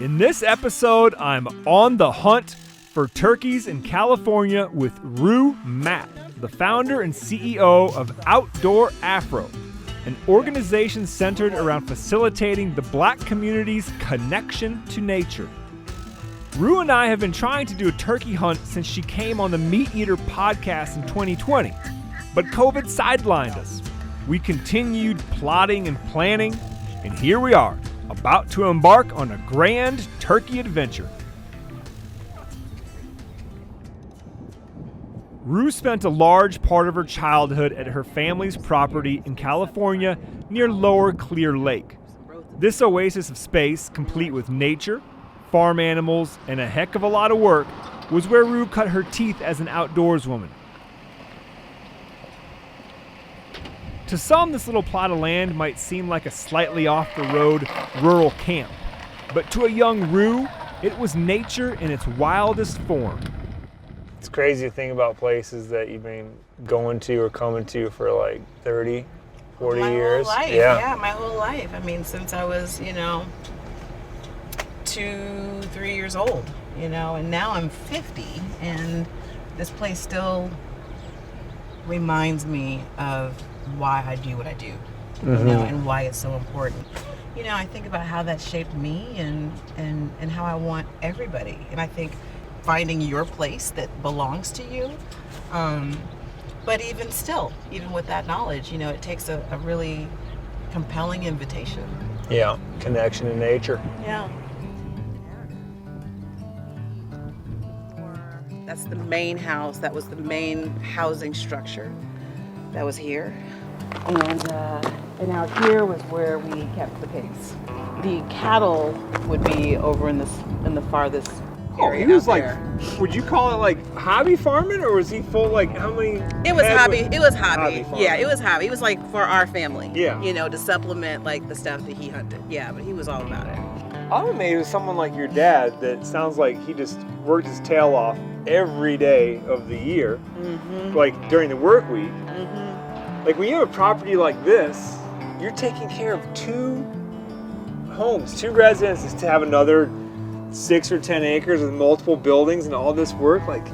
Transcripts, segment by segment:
In this episode, I'm on the hunt for turkeys in California with Rue Mapp, the founder and CEO of Outdoor Afro, an organization centered around facilitating the Black community's connection to nature. Rue and I have been trying to do a turkey hunt since she came on the MeatEater podcast in 2020, but COVID sidelined us. We continued plotting and planning, and here we are, about to embark on a grand turkey adventure. Rue spent a large part of her childhood at her family's property in California near Lower Clear Lake. This oasis of space, complete with nature, farm animals, and a heck of a lot of work, was where Rue cut her teeth as an outdoors woman. To some, this little plot of land might seem like a slightly off-the-road rural camp, but to a young Rue, it was nature in its wildest form. It's crazy to think about places that you've been going to or coming to for like 30, 40 years. My whole life, yeah, my whole life. I mean, since I was, 2, 3 years old, and now I'm 50, and this place still reminds me of why I do what I do, and why it's so important. I think about how that shaped me and how I want everybody. And I think finding your place that belongs to you, but even still, even with that knowledge, it takes a really compelling invitation. Yeah, connection to nature. Yeah. That's the main house. That was the main housing structure that was here. And out here was where we kept the pigs. The cattle would be over in the farthest area. He was there. Would you call it like hobby farming, or was he full how many? It was hobby. It was hobby. Hobby Yeah, it was hobby. It was like for our family. Yeah. To supplement like the stuff that he hunted. Yeah, but he was all about it. I'm amazed with someone like your dad that sounds like he just worked his tail off every day of the year, like during the work week. Like when you have a property like this, you're taking care of 2 homes, 2 residences to have another 6 or 10 acres with multiple buildings and all this work. Like,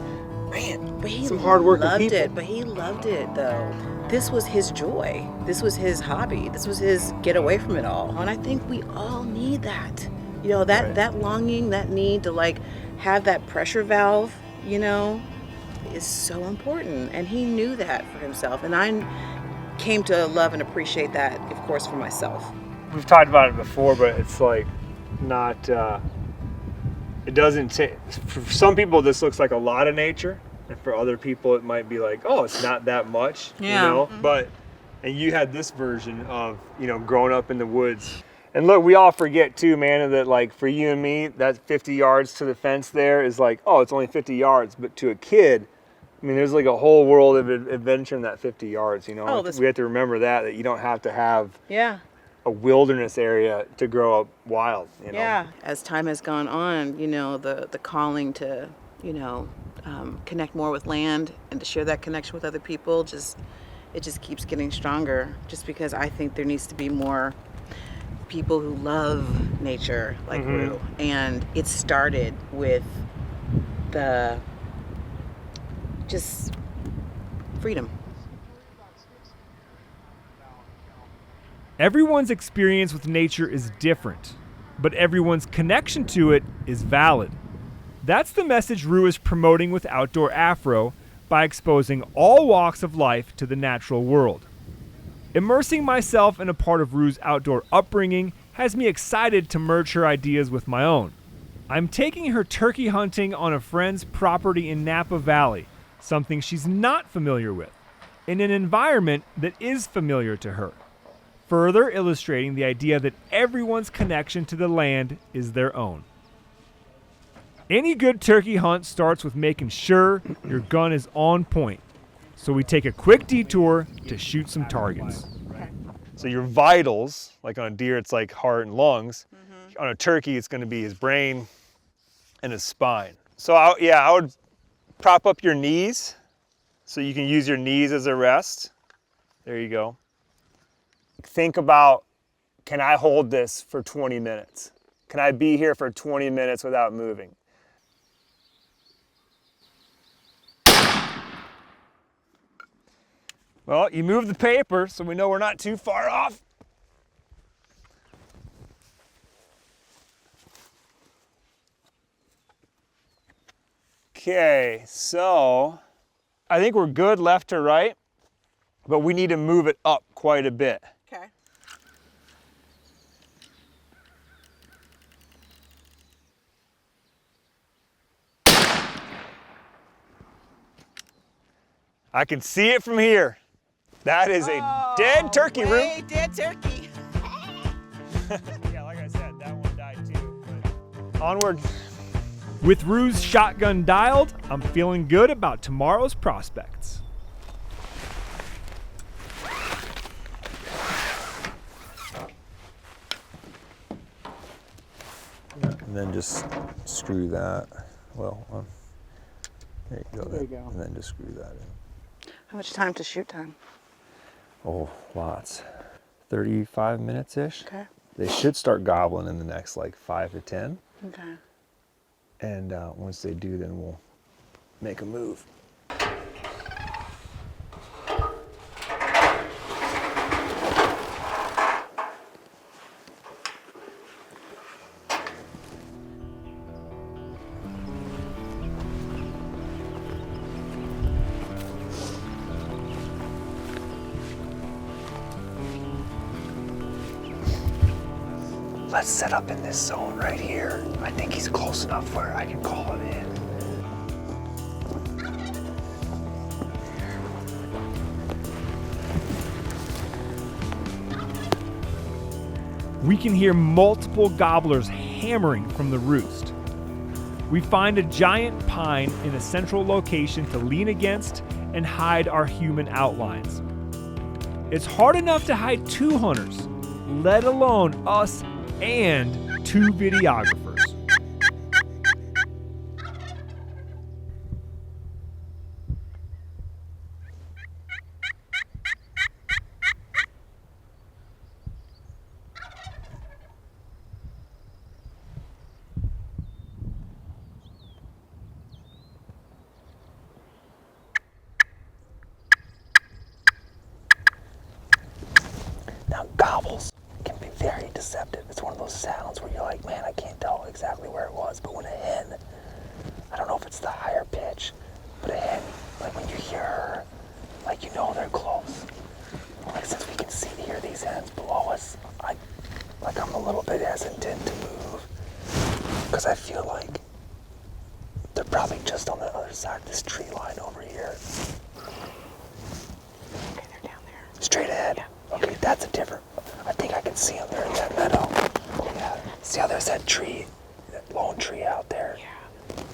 man, some hard working people. But he loved it though. This was his joy. This was his hobby. This was his get away from it all. And I think we all need that. That longing, that need to have that pressure valve, is so important. And he knew that for himself. And I came to love and appreciate that, of course, for myself. We've talked about it before, but it's not, it doesn't take, for some people this looks like a lot of nature, and for other people it might be like, oh, it's not that much, But, and you had this version of, growing up in the woods. And look, we all forget too, man, that for you and me, that 50 yards to the fence there is oh, it's only 50 yards, but to a kid, I mean, there's a whole world of adventure in that 50 yards, We have to remember that you don't have to have a wilderness area to grow up wild, Yeah. As time has gone on, the calling to, connect more with land and to share that connection with other people, it just keeps getting stronger, just because I think there needs to be more people who love nature like Rue. And it started with the just freedom. Everyone's experience with nature is different, but everyone's connection to it is valid. That's the message Rue is promoting with Outdoor Afro by exposing all walks of life to the natural world. Immersing myself in a part of Rue's outdoor upbringing has me excited to merge her ideas with my own. I'm taking her turkey hunting on a friend's property in Napa Valley, something she's not familiar with, in an environment that is familiar to her, further illustrating the idea that everyone's connection to the land is their own. Any good turkey hunt starts with making sure your gun is on point, so we take a quick detour to shoot some targets. So your vitals, like on a deer it's like heart and lungs, on a turkey it's going to be his brain and his spine. So I would prop up your knees so you can use your knees as a rest. There you go. Think about, can I hold this for 20 minutes? Can I be here for 20 minutes without moving? Well, you moved the paper, so we know we're not too far off. Okay, so I think we're good left to right, but we need to move it up quite a bit. Okay. I can see it from here. That is a dead turkey, Rue. Dead turkey. Yeah, like I said, that one died too. But onward. With Rue's shotgun dialed, I'm feeling good about tomorrow's prospects. And then just screw that. Well, there you go. There you go. And then just screw that in. How much time to shoot time? Oh, lots. 35 minutes-ish. Okay. They should start gobbling in the next like 5 to 10. Okay. And once they do, then we'll make a move. Let's set up in this zone right here. I think he's close enough where I can call him in. We can hear multiple gobblers hammering from the roost. We find a giant pine in a central location to lean against and hide our human outlines. It's hard enough to hide 2 hunters, let alone us and 2 videographers. Now, gobbles can be very deceptive. It's one of those sounds where you're like, man, I can't tell exactly where it was. But when a hen, I don't know if it's the higher pitch, but a hen, like when you hear her, like you know they're close. Like since we can hear these hens below us, I'm a little bit hesitant to move because I feel like they're probably just on the other side of this tree line over here. Okay, they're down there. Straight ahead? Yeah. Okay, that's a different, I think I can see them there in that meadow. Yeah. See how there's that tree, that lone tree out there? Yeah.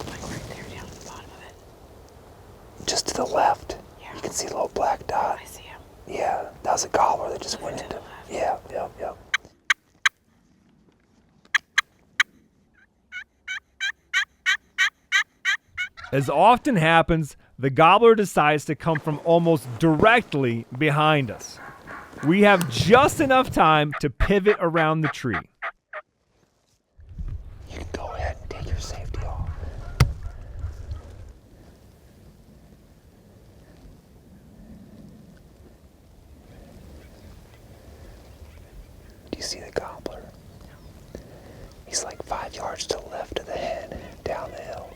Like right there down at the bottom of it. Just to the left. Yeah. You can see a little black dot. I see him. Yeah, that was a gobbler that just went to into. the left. Yeah, yep, yep. As often happens, the gobbler decides to come from almost directly behind us. We have just enough time to pivot around the tree. You can go ahead and take your safety off. Do you see the gobbler? He's like 5 yards to the left of the hen, down the hill.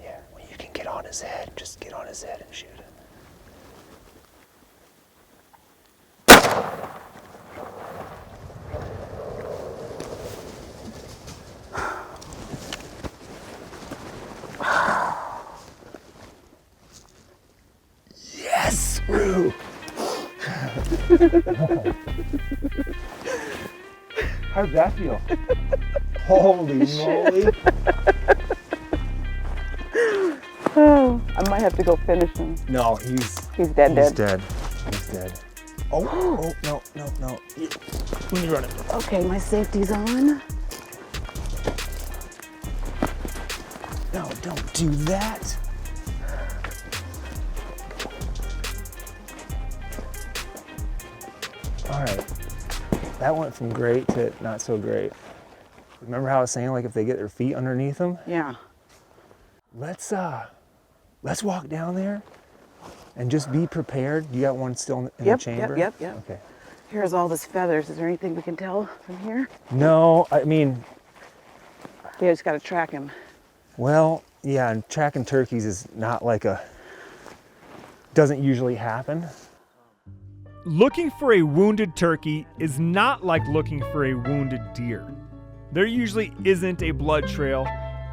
Yeah, when you can get on his head, just get on his head and shoot it. Yes, Rue! How did that feel? Holy moly! I might have to go finish him. No, he's dead. He's dead. He's dead. Oh, no. Let me run it. Okay, my safety's on. No, don't do that. All right. That went from great to not so great. Remember how I was saying, like, if they get their feet underneath them? Yeah. Let's walk down there and just be prepared. You got one still in the chamber? Yep. Okay. Here's all this feathers. Is there anything we can tell from here? No, I mean, Yeah, just gotta track him. well, yeah, and tracking turkeys is not like doesn't usually happen. Looking for a wounded turkey is not like looking for a wounded deer. There usually isn't a blood trail,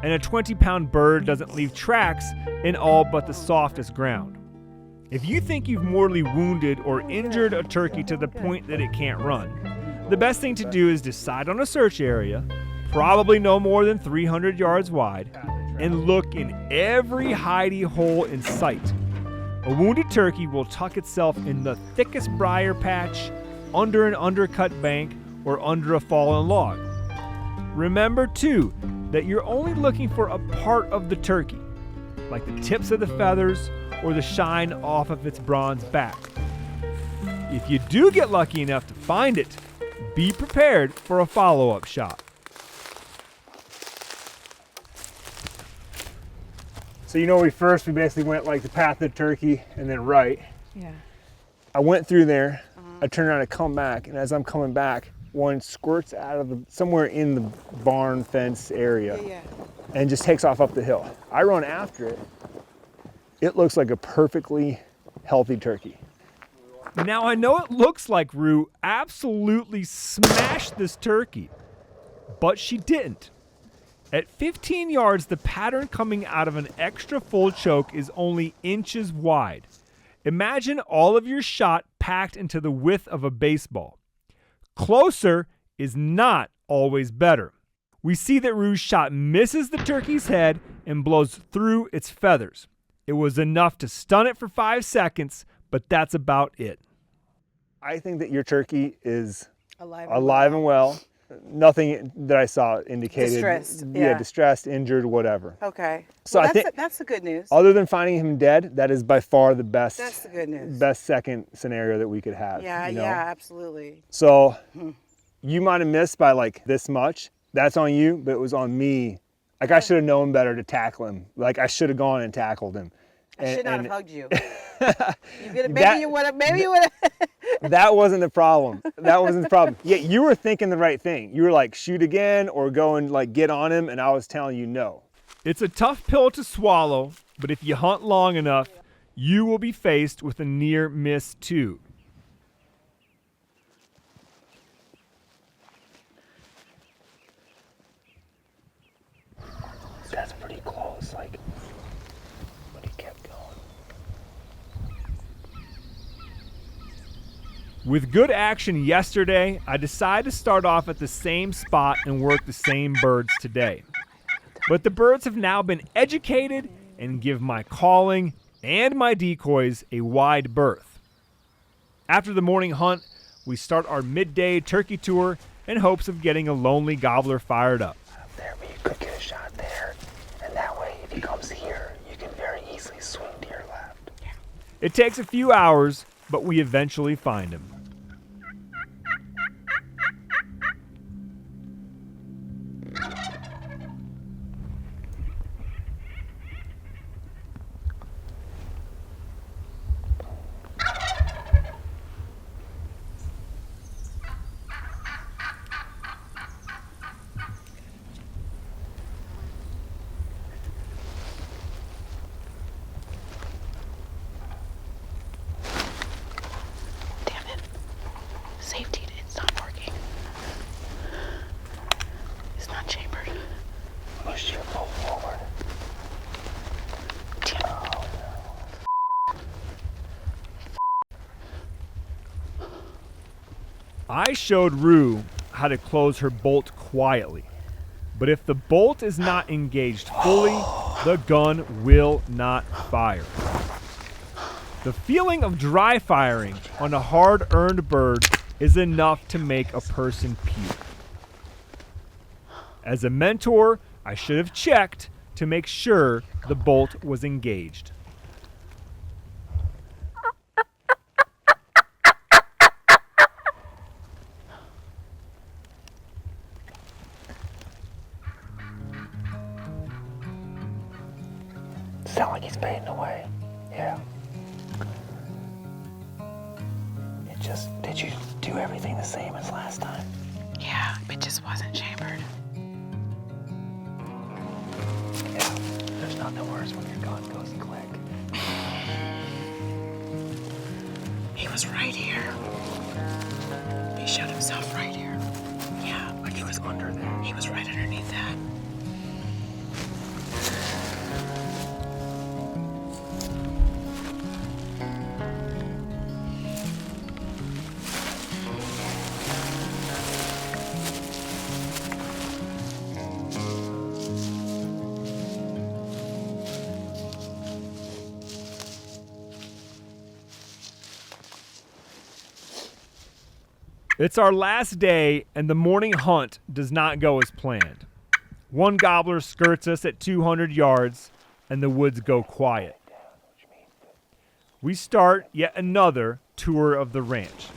and a 20-pound bird doesn't leave tracks in all but the softest ground. If you think you've mortally wounded or injured a turkey to the point that it can't run, the best thing to do is decide on a search area, probably no more than 300 yards wide, and look in every hidey hole in sight. A wounded turkey will tuck itself in the thickest briar patch, under an undercut bank, or under a fallen log. Remember, too, that you're only looking for a part of the turkey, like the tips of the feathers or the shine off of its bronze back. If you do get lucky enough to find it, be prepared for a follow-up shot. So we basically went like the path of the turkey and then right. Yeah. I went through there, I turned around to come back, and as I'm coming back, one squirts out of somewhere in the barn fence area and just takes off up the hill. I run after it. It looks like a perfectly healthy turkey. Now I know it looks like Rue absolutely smashed this turkey, but she didn't. At 15 yards, the pattern coming out of an extra full choke is only inches wide. Imagine all of your shot packed into the width of a baseball. Closer is not always better. We see that Rue's shot misses the turkey's head and blows through its feathers. It was enough to stun it for 5 seconds, but that's about it. I think that your turkey is Alive and well. Nothing that I saw indicated distressed, injured, whatever. Okay. So Well, I think that's the good news. other than finding him dead, that is by far the best. That's the good news. Best second scenario that we could have. Yeah, absolutely. So you might have missed by like this much. That's on you, but it was on me. Like I should have known better to tackle him. Like I should have gone and tackled him. I should not have hugged you. Maybe you would have. That wasn't the problem. That wasn't the problem. Yeah, you were thinking the right thing. You were like, shoot again or go and like get on him, and I was telling you no. It's a tough pill to swallow, but if you hunt long enough, you will be faced with a near miss too. That's pretty close, like, but he kept going. With good action yesterday, I decided to start off at the same spot and work the same birds today. But the birds have now been educated and give my calling and my decoys a wide berth. After the morning hunt, we start our midday turkey tour in hopes of getting a lonely gobbler fired up. There, but you could get a shot there, and that way, if he comes here, you can very easily swing to your left. It takes a few hours, but we eventually find him. Safety, it's not working. It's not chambered. Push your bow forward. Damn it. I showed Rue how to close her bolt quietly, but if the bolt is not engaged fully, the gun will not fire. The feeling of dry firing on a hard-earned bird is enough to make a person puke. As a mentor, I should have checked to make sure the bolt was engaged. Sound like he's fading away. Yeah. Did you do everything the same as last time? Yeah, it just wasn't chambered. Yeah. There's nothing worse when your gun goes click. He was right here. He shot himself right here. Yeah. Like he was under there. He was right underneath that. It's our last day, and the morning hunt does not go as planned. One gobbler skirts us at 200 yards, and the woods go quiet. We start yet another tour of the ranch.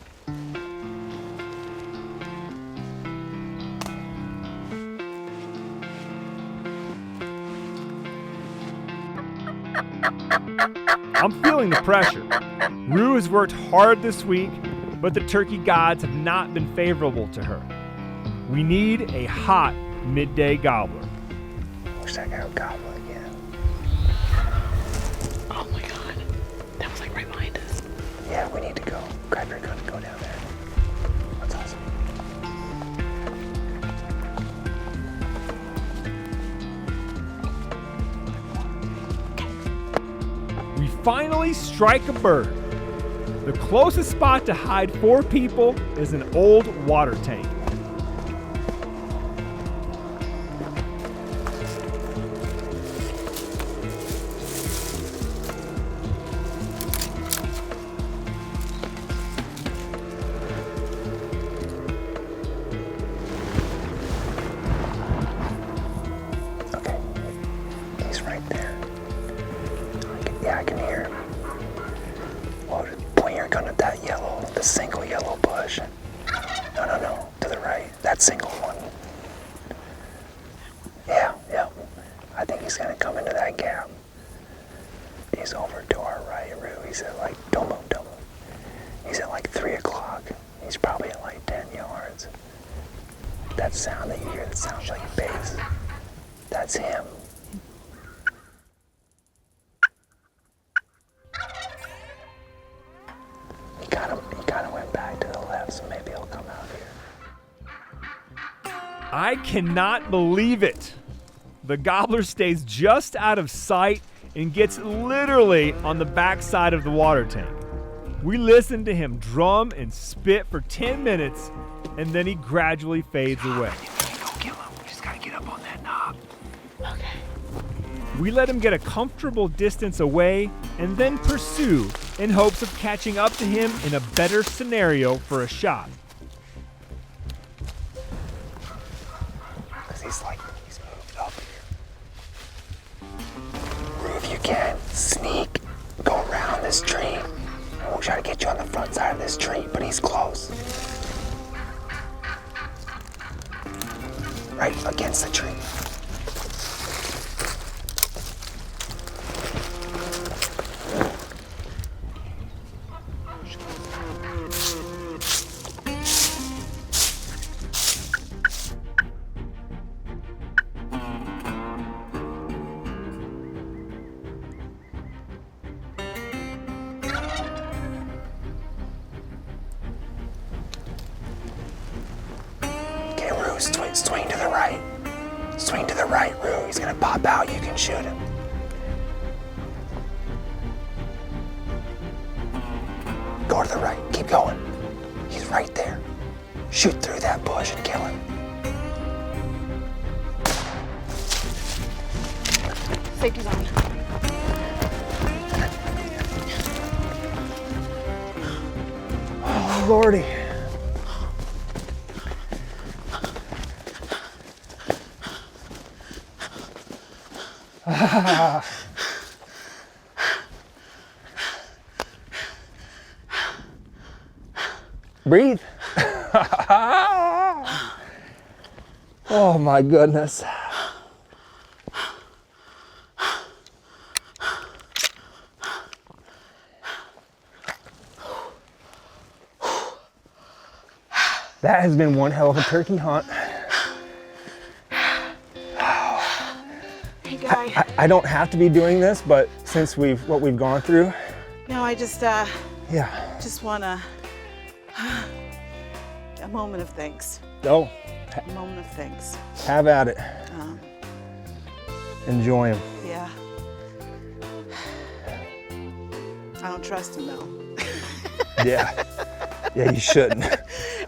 I'm feeling the pressure. Rue has worked hard this week, but the turkey gods have not been favorable to her. We need a hot midday gobbler. Wish I could gobble again. Oh my God. That was like right behind us. Yeah, we need to go. Grab your gun and go down there. That's awesome. We finally strike a bird. The closest spot to hide 4 people is an old water tank. Okay. He's right there. Yeah, I can hear him. Well, point your gun at that yellow, the single yellow bush. No, to the right. That single one. Yeah. I think he's gonna come into that gap. He's over to our right, Rue. He's at like, don't move. He's at like 3 o'clock. He's probably at like 10 yards. That sound that you hear that sounds like bass, that's him. He kind of went back to the left, so maybe he'll come out here. I cannot believe it. The gobbler stays just out of sight and gets literally on the backside of the water tank. We listen to him drum and spit for 10 minutes, and then he gradually fades away. You can't go kill him. We just gotta get up on that knob. Okay. We let him get a comfortable distance away and then pursue in hopes of catching up to him in a better scenario for a shot. Because he's moved up here. Rue, if you can, sneak, go around this tree. We'll try to get you on the front side of this tree, but he's close. Right against the tree. Swing to the right. Swing to the right, Rue. He's gonna pop out. You can shoot him. Go to the right. Keep going. He's right there. Shoot through that bush and kill him. Safety's on. Oh, Lordy. Breathe. Oh my goodness. That has been one hell of a turkey hunt. Hey, Guy. I don't have to be doing this, but since what we've gone through. No, I just want to, a moment of thanks. Oh, A moment of thanks. have at it. Enjoy them. Yeah. I don't trust him though. Yeah. Yeah, you shouldn't.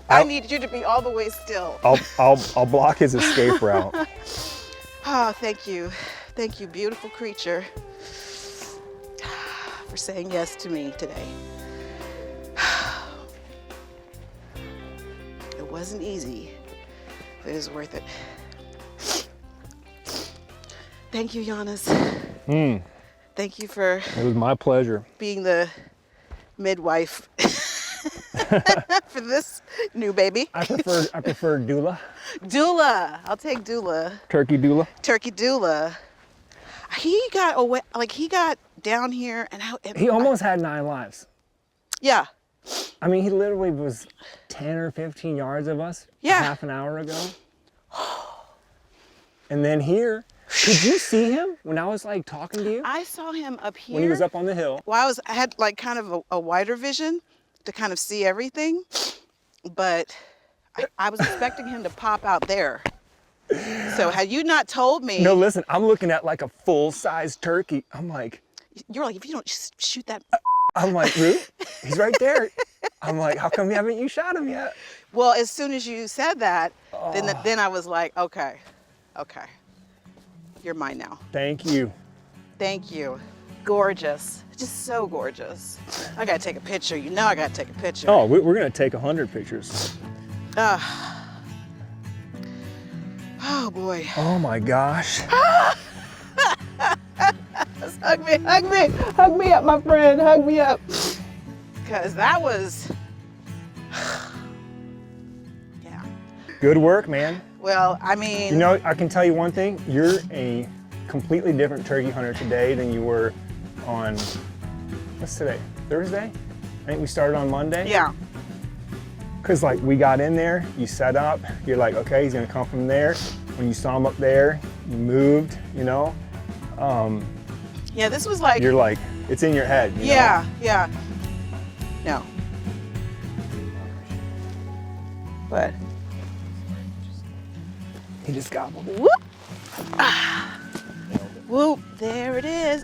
I need you to be all the way still. I'll block his escape route. Oh, thank you. Thank you, beautiful creature, for saying yes to me today. It wasn't easy, but it was worth it. Thank you, Janis. Thank you for It was my pleasure. being the midwife for this new baby. I prefer doula. Doula. I'll take doula. Turkey doula. Turkey doula. He got away, like he got down here and how He almost had 9 lives. Yeah. I mean, he literally was 10 or 15 yards of us Yeah. half an hour ago. And then here, could you see him when I was like talking to you? I saw him up here. When he was up on the hill. Well, I had like kind of a wider vision to kind of see everything, but I was expecting him to pop out there. So had you not told me, No, listen, I'm looking at like a full-size turkey. I'm like, you're like, if you don't shoot that. Rue, he's right there. I'm like, how come you shot him yet? Well, as soon as you said that, then I was like, okay, you're mine now. Thank you. Thank you. Gorgeous. Just so gorgeous. I gotta take a picture. You know I gotta take a picture. Oh, we're gonna take 100 pictures. Oh boy. Oh my gosh. Hug me up, my friend, hug me up. Cause that was, yeah. Good work, man. Well, I mean. You know, I can tell you one thing. You're a completely different turkey hunter today than you were on, what's today? Thursday? I think we started on Monday. Yeah. Cause like we got in there, you set up, you're like, okay, he's gonna come from there. When you saw him up there, you moved, you know? Yeah, this was like. You're like, it's in your head. You know? Yeah. No. But. He just gobbled it. Whoop. Whoop, there it is.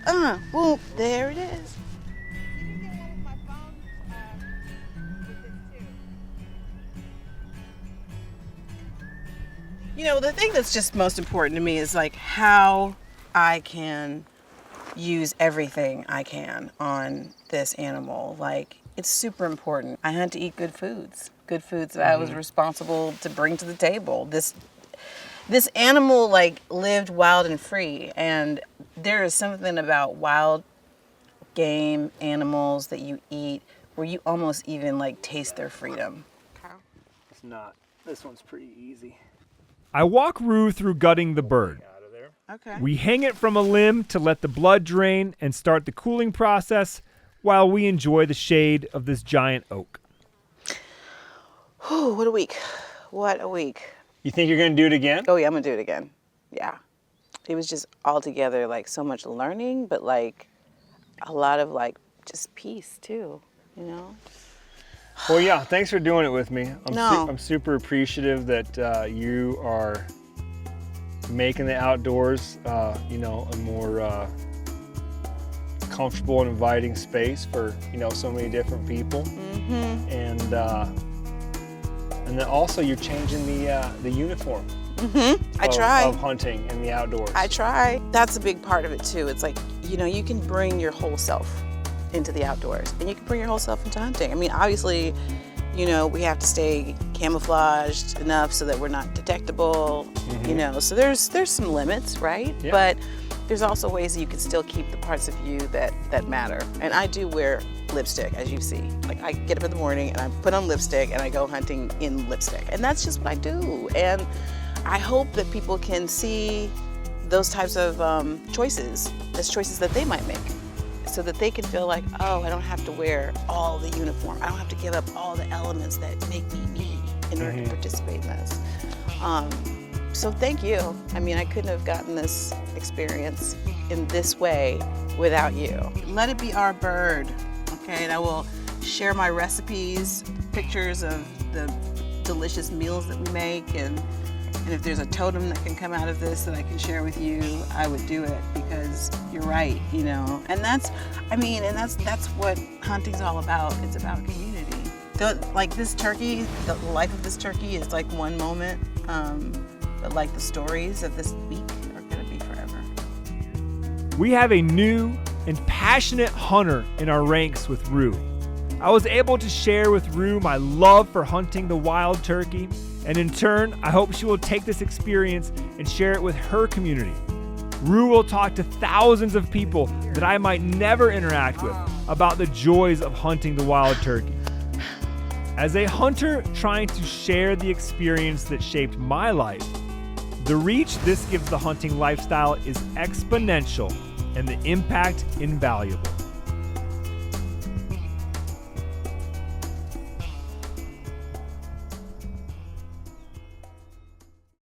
Whoop, there it is. You know, the thing that's just most important to me is like how I can use everything I can on this animal. Like, it's super important. I had to eat good foods that I was responsible to bring to the table. This animal like lived wild and free, and there is something about wild game animals that you eat where you almost even like taste their freedom. It's not. This one's pretty easy. I walk Rue through gutting the bird. Okay. We hang it from a limb to let the blood drain and start the cooling process while we enjoy the shade of this giant oak. Whew, what a week. What a week. You think you're gonna do it again? Oh yeah, I'm gonna do it again. Yeah. It was just altogether like so much learning, but like a lot of like just peace too, you know? Well, yeah, thanks for doing it with me. No. I'm super appreciative that you are making the outdoors, you know, a more comfortable and inviting space for, you know, so many different people. And then also you're changing the uniform I try. Of hunting in the outdoors. I try. That's a big part of it too. It's like, you know, you can bring your whole self into the outdoors, and you can bring your whole self into hunting. I mean, obviously, you know, we have to stay camouflaged enough so that we're not detectable, you know, so there's some limits, right? Yeah. But there's also ways that you can still keep the parts of you that matter. And I do wear lipstick, as you see. Like, I get up in the morning and I put on lipstick and I go hunting in lipstick. And that's just what I do. And I hope that people can see those types of choices as choices that they might make, so that they can feel like, oh, I don't have to wear all the uniform. I don't have to give up all the elements that make me me in order to participate in this. So thank you. I mean, I couldn't have gotten this experience in this way without you. Let it be our bird, okay? And I will share my recipes, pictures of the delicious meals that we make, and if there's a totem that can come out of this that I can share with you, I would do it, because you're right, you know. And that's what hunting's all about. It's about community. Like this turkey, the life of this turkey is like one moment, but like the stories of this week are gonna be forever. We have a new and passionate hunter in our ranks with Rue. I was able to share with Rue my love for hunting the wild turkey, and in turn, I hope she will take this experience and share it with her community. Rue will talk to thousands of people that I might never interact with about the joys of hunting the wild turkey. As a hunter trying to share the experience that shaped my life, the reach this gives the hunting lifestyle is exponential and the impact invaluable.